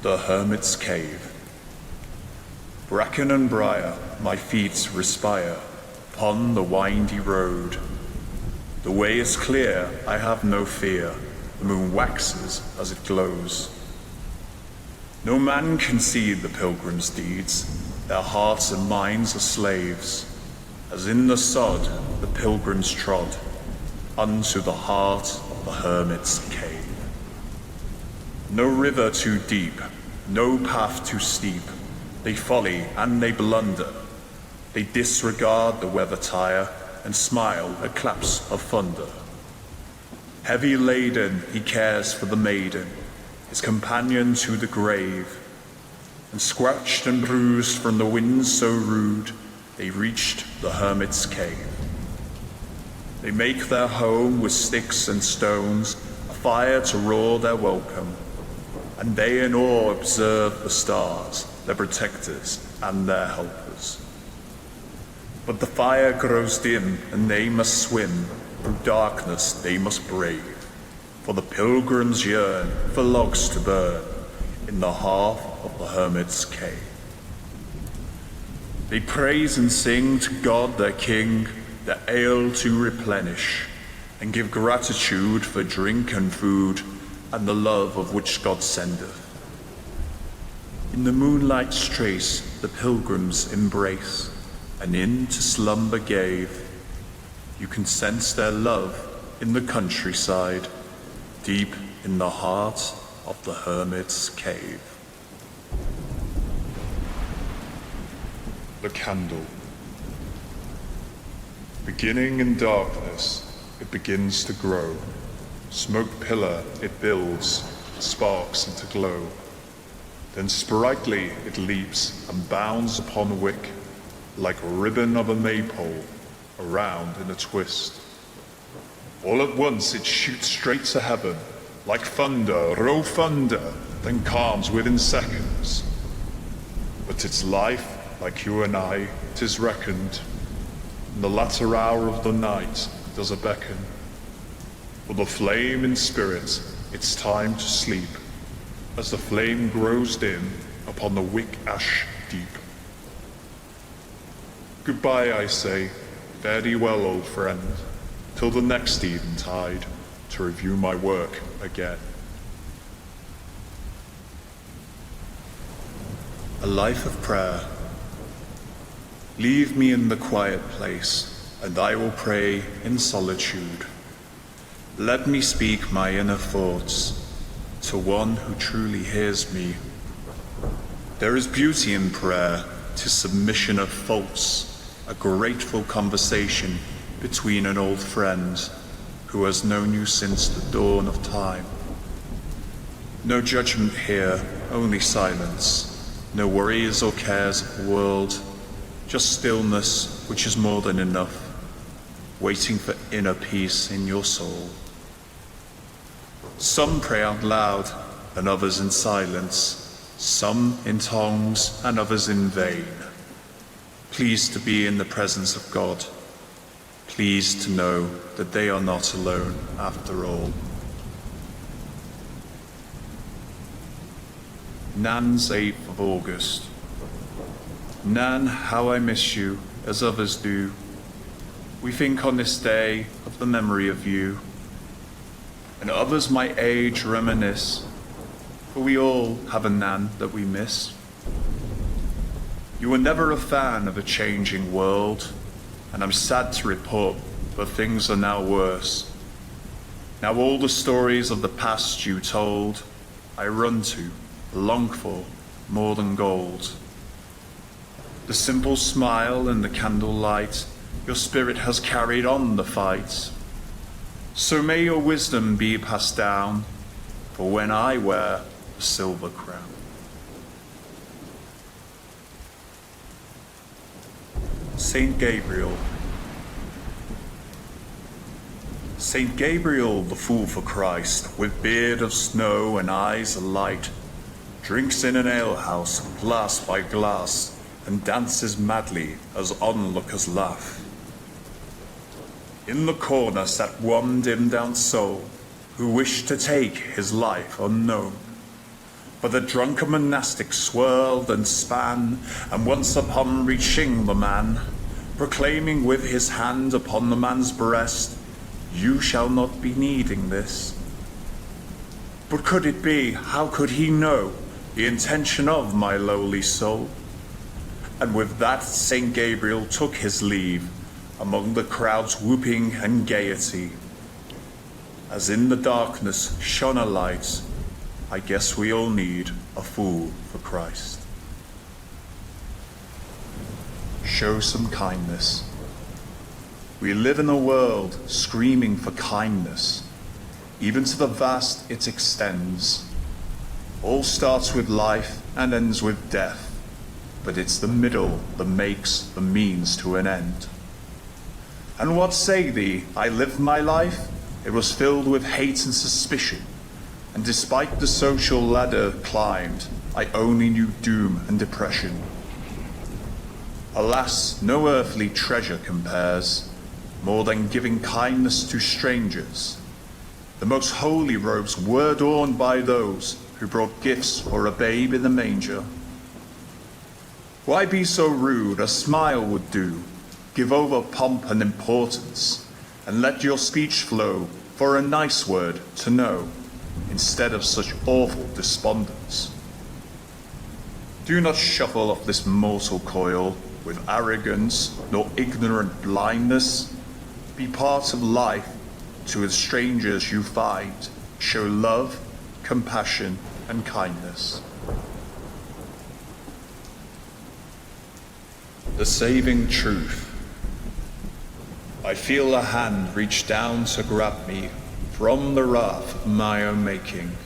The Hermit's Cave. Bracken and briar my feet respire upon the windy road. The way is clear, I have no fear, the moon waxes as it glows. No man can see the pilgrim's deeds, their hearts and minds are slaves, as in the sod the pilgrims trod, unto the heart of the Hermit's Cave. No river too deep, no path too steep, they folly and they blunder. They disregard the weather tire and smile at claps of thunder. Heavy laden he cares for the maiden, his companion to the grave, and scratched and bruised from the winds so rude, they reached the Hermit's Cave. They make their home with sticks and stones, a fire to roar their welcome, and they in awe observe the stars, their protectors and their helpers. But the fire grows dim, and they must swim, through darkness they must brave, for the pilgrims yearn for logs to burn in the heart of the Hermit's Cave. They praise and sing to God their King, their ale to replenish, and give gratitude for drink and food, and the love of which God sendeth. In the moonlight's trace the pilgrims embrace, and into slumber gave. You can sense their love in the countryside, deep in the heart of the Hermit's Cave. The candle. Beginning in darkness, it begins to grow. Smoke pillar it builds, sparks into glow. Then sprightly it leaps and bounds upon a wick, like a ribbon of a maypole, around in a twist. All at once it shoots straight to heaven, like thunder, oh thunder, then calms within seconds. But its life, like you and I, 'tis reckoned. In the latter hour of the night does a beckon. For the flame in spirit, it's time to sleep, as the flame grows dim upon the wick ash deep. Goodbye, I say, fare thee well, old friend, till the next eventide, to review my work again. A life of prayer. Leave me in the quiet place, and I will pray in solitude. Let me speak my inner thoughts to one who truly hears me. There is beauty in prayer, 'tis submission of faults, a grateful conversation between an old friend who has known you since the dawn of time. No judgment here, only silence, no worries or cares of the world, just stillness, which is more than enough, waiting for inner peace in your soul. Some pray out loud, and others in silence, some in tongues, and others in vain. Pleased to be in the presence of God, pleased to know that they are not alone after all. Nan's 8th of August. Nan, how I miss you, as others do. We think on this day of the memory of you, and others my age reminisce, for we all have a Nan that we miss. You were never a fan of a changing world, and I'm sad to report, but things are now worse. Now all the stories of the past you told, I run to, long for, more than gold. The simple smile and the candlelight, your spirit has carried on the fight. So may your wisdom be passed down, for when I wear a silver crown. Saint Gabriel. Saint Gabriel, the fool for Christ, with beard of snow and eyes alight, drinks in an alehouse, glass by glass, and dances madly as onlookers laugh. In the corner sat one dimmed-down soul, who wished to take his life unknown. For the drunken monastic swirled and span, and once upon reaching the man, proclaiming with his hand upon the man's breast, "You shall not be needing this." But could it be, how could he know the intention of my lowly soul? And with that Saint Gabriel took his leave, among the crowd's whooping and gaiety. As in the darkness shone a light, I guess we all need a fool for Christ. Show some kindness. We live in a world screaming for kindness. Even to the vast it extends. All starts with life and ends with death, but it's the middle that makes the means to an end. And what say thee, I lived my life? It was filled with hate and suspicion, and despite the social ladder climbed, I only knew doom and depression. Alas, no earthly treasure compares more than giving kindness to strangers. The most holy robes were adorned by those who brought gifts for a babe in the manger. Why be so rude? A smile would do. Give over pomp and importance, and let your speech flow for a nice word to know, instead of such awful despondence. Do not shuffle off this mortal coil with arrogance nor ignorant blindness. Be part of life. To the strangers you find, show love, compassion, and kindness. The saving truth. I feel a hand reach down to grab me from the wrath of my own making.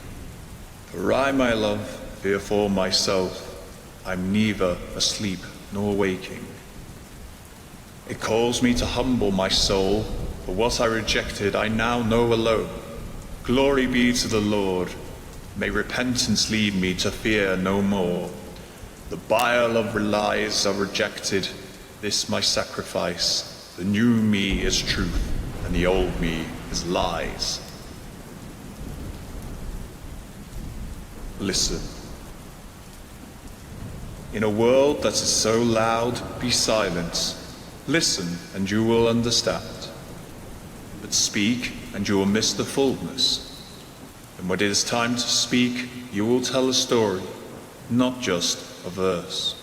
For I, my love, fear for myself, I'm neither asleep nor waking. It calls me to humble my soul. For what I rejected, I now know alone. Glory be to the Lord. May repentance lead me to fear no more. The bile of lies are rejected. This my sacrifice. The new me is truth, and the old me is lies. Listen. In a world that is so loud, be silent. Listen, and you will understand. But speak, and you will miss the fullness. And when it is time to speak, you will tell a story, not just a verse.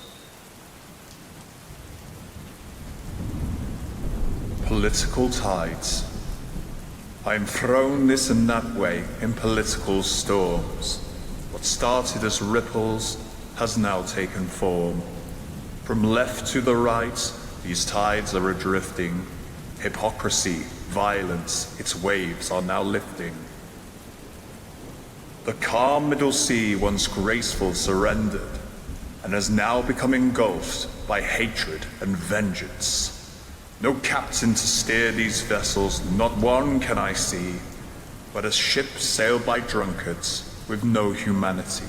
Political tides. I am thrown this and that way in political storms. What started as ripples has now taken form. From left to the right, these tides are adrifting. Hypocrisy, violence, its waves are now lifting. The calm middle sea, once graceful, surrendered, and has now become engulfed by hatred and vengeance. No captain to steer these vessels, not one can I see, but a ship sailed by drunkards with no humanity.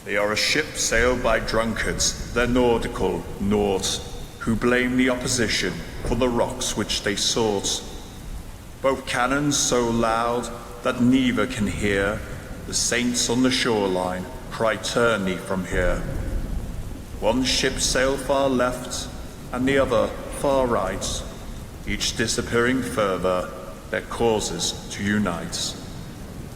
They are a ship sailed by drunkards, their nautical naught, who blame the opposition for the rocks which they sought. Both cannons so loud that neither can hear, the saints on the shoreline cry, "Turn thee from here." One ship sailed far left, and the other far right, each disappearing further, their causes to unite.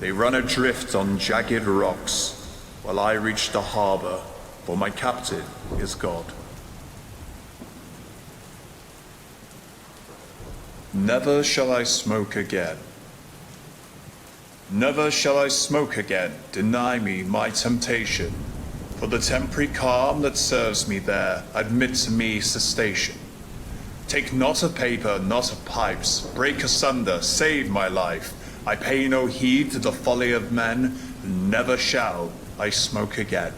They run adrift on jagged rocks, while I reach the harbor, for my captain is God. Never shall I smoke again. Never shall I smoke again, deny me my temptation. For the temporary calm that serves me there, admit to me cessation. Take not of paper, not of pipes, break asunder, save my life. I pay no heed to the folly of men, never shall I smoke again.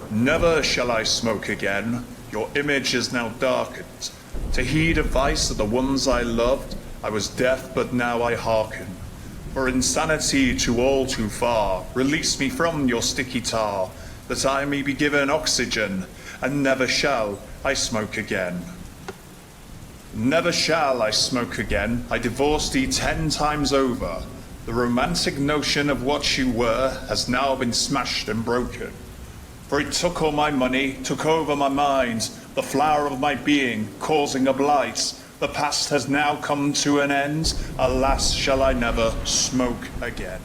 Never shall I smoke again, your image is now darkened. To heed advice of the ones I loved, I was deaf, but now I hearken. For insanity to all too far, release me from your sticky tar, that I may be given oxygen, and never shall I smoke again. Never shall I smoke again, I divorced thee 10 times over. The romantic notion of what you were has now been smashed and broken. For it took all my money, took over my mind, the flower of my being, causing a blight. The past has now come to an end. Alas, shall I never smoke again.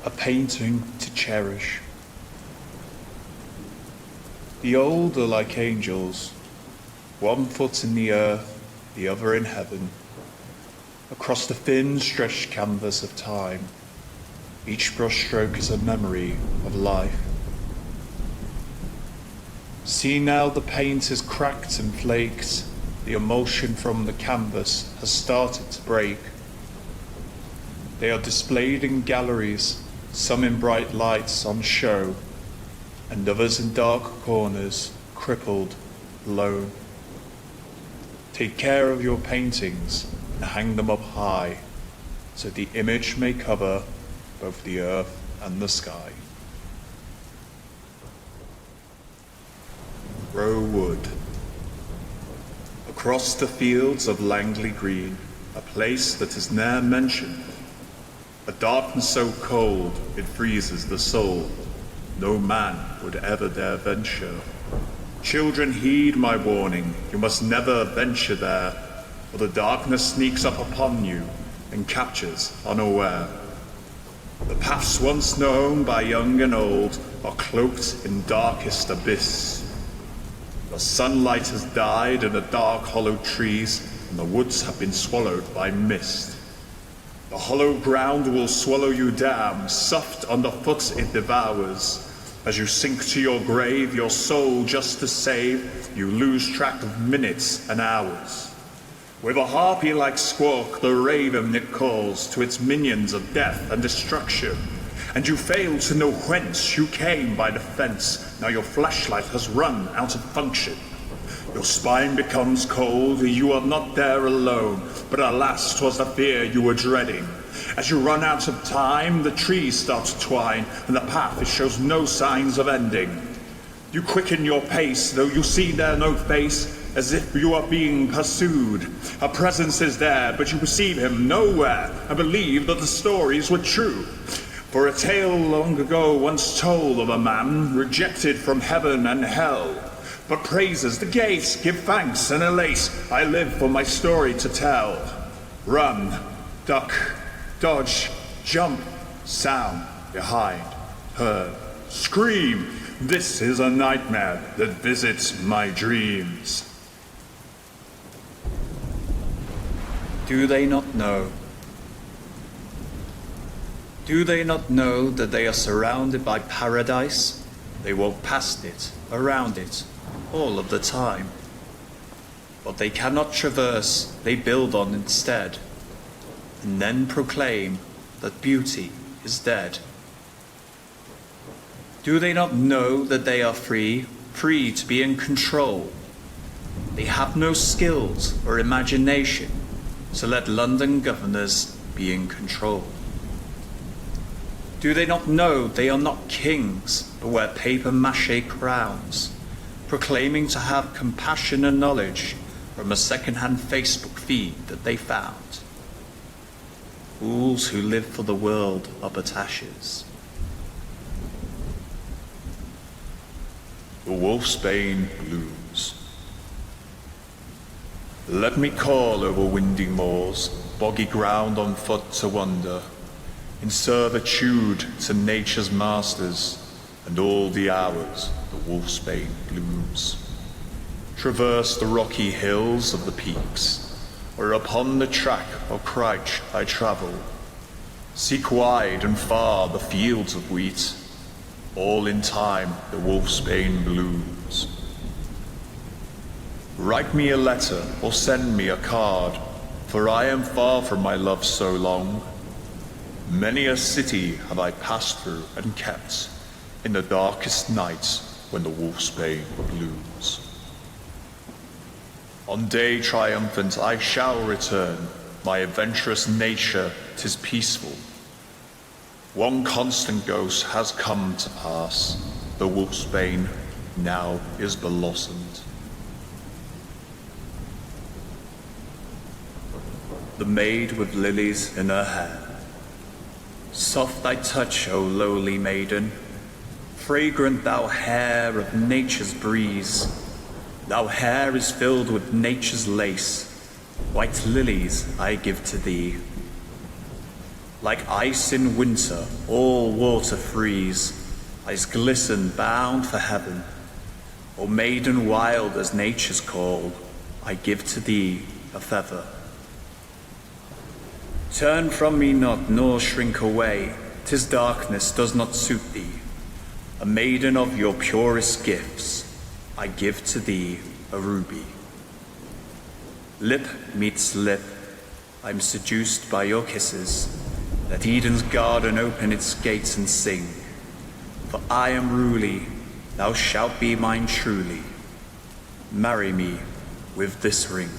A painting to cherish. The old are like angels, one foot in the earth, the other in heaven. Across the thin stretched canvas of time, each brushstroke is a memory of life. See now the paint is cracked and flaked, the emulsion from the canvas has started to break. They are displayed in galleries, some in bright lights on show, and others in dark corners, crippled, lone. Take care of your paintings and hang them up high, so the image may cover both the earth and the sky. Row Wood. Across the fields of Langley Green, a place that is ne'er mentioned, a darkness so cold it freezes the soul, no man would ever dare venture. Children, heed my warning, you must never venture there, for the darkness sneaks up upon you and captures unaware. The paths once known by young and old are cloaked in darkest abyss. The sunlight has died in the dark hollow trees, and the woods have been swallowed by mist. The hollow ground will swallow you down, soft underfoot it devours. As you sink to your grave, your soul just to save, you lose track of minutes and hours. With a harpy-like squawk, the raven it calls to its minions of death and destruction. And you fail to know whence you came by the fence, now your flashlight has run out of function. Your spine becomes cold, you are not there alone, but alas, 'twas the fear you were dreading. As you run out of time, the trees start to twine, and the path it shows no signs of ending. You quicken your pace, though you see there no face, as if you are being pursued. A presence is there, but you perceive him nowhere, and believe that the stories were true. For a tale long ago once told of a man rejected from heaven and hell, but praises the gates, give thanks and elate, I live for my story to tell. Run, duck, dodge, jump, sound, behind, heard, scream. This is a nightmare that visits my dreams. Do they not know? Do they not know that they are surrounded by paradise? They walk past it, around it, all of the time. What they cannot traverse, they build on instead, and then proclaim that beauty is dead. Do they not know that they are free, free to be in control? They have no skills or imagination, so let London governors be in control. Do they not know they are not kings, but wear papier-mâché crowns, proclaiming to have compassion and knowledge from a second-hand Facebook feed that they found? Fools who live for the world are but ashes. The wolf's bane blooms. Let me call over windy moors, boggy ground on foot to wander, in servitude to nature's masters, and all the hours the wolf's bane blooms. Traverse the rocky hills of the peaks, or upon the track or crouch I travel. Seek wide and far the fields of wheat, all in time the wolf's bane blooms. Write me a letter or send me a card, for I am far from my love so long. Many a city have I passed through and kept in the darkest nights when the wolf's bane blooms. On day triumphant I shall return, my adventurous nature 'tis peaceful. One constant ghost has come to pass, the wolf's bane now is blossomed. The maid with lilies in her hair. Soft thy touch, O lowly maiden, fragrant thou hair of nature's breeze. Thou hair is filled with nature's lace, white lilies I give to thee. Like ice in winter, all water freeze, eyes glisten bound for heaven. O maiden wild as nature's call, I give to thee a feather. Turn from me not, nor shrink away, 'tis darkness does not suit thee. A maiden of your purest gifts, I give to thee a ruby. Lip meets lip, I'm seduced by your kisses. Let Eden's garden open its gates and sing. For I am ruly, thou shalt be mine truly. Marry me with this ring.